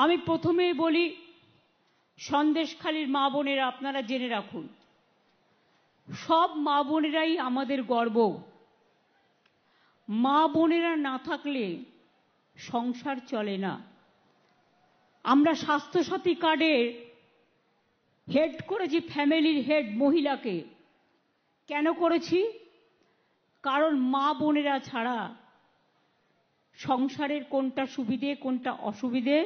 আমি প্রথমেই বলি, সন্দেশখালীর মা বোনেরা আপনারা জেনে রাখুন, সব মা বোনেরাই আমাদের গর্ব। মা বোনেরা না থাকলে সংসার চলে না। আমরা স্বাস্থ্যসাথী কার্ডের হেড করেছি ফ্যামিলির হেড মহিলাকে। কেন করেছি? কারণ মা বোনেরা ছাড়া সংসারের কোনটা সুবিধে কোনটা অসুবিধে,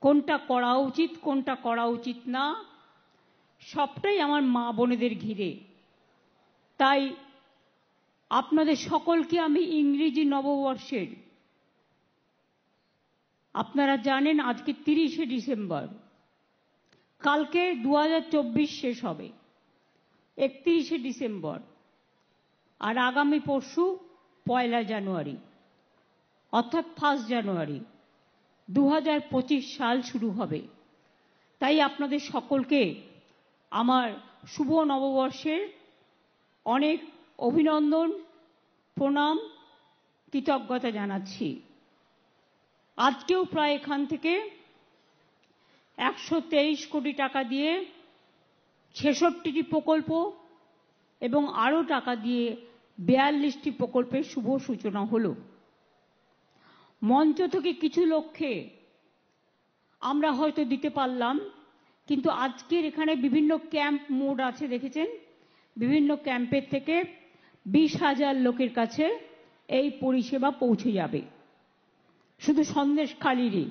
কোনটা করা উচিত কোনটা করা উচিত না, সবটাই আমার মা বোনেদের ঘিরে। তাই আপনাদের সকলকে আমি ইংরেজি নববর্ষের, আপনারা জানেন আজকে 30শে ডিসেম্বর, কালকে 2024 শেষ হবে 31শে ডিসেম্বর, আর আগামী পরশু 1 জানুয়ারি, অর্থাৎ 1 জানুয়ারি 2025 সাল শুরু হবে। তাই আপনাদের সকলকে আমার শুভ নববর্ষের অনেক অভিনন্দন, প্রণাম, কৃতজ্ঞতা জানাচ্ছি। আজকেও প্রায় এখান থেকে 123 কোটি টাকা দিয়ে 66টি প্রকল্প এবং আরও টাকা দিয়ে 42টি প্রকল্পের শুভ সূচনা হলো। মঞ্চ থেকে কিছু লক্ষ্যে আমরা হয়তো দিতে পারলাম, কিন্তু আজকের এখানে বিভিন্ন ক্যাম্প মোড আছে, দেখেছেন, বিভিন্ন ক্যাম্পের থেকে 20,000 লোকের কাছে এই পরিষেবা পৌঁছে যাবে, শুধু সন্দেশখালীরই।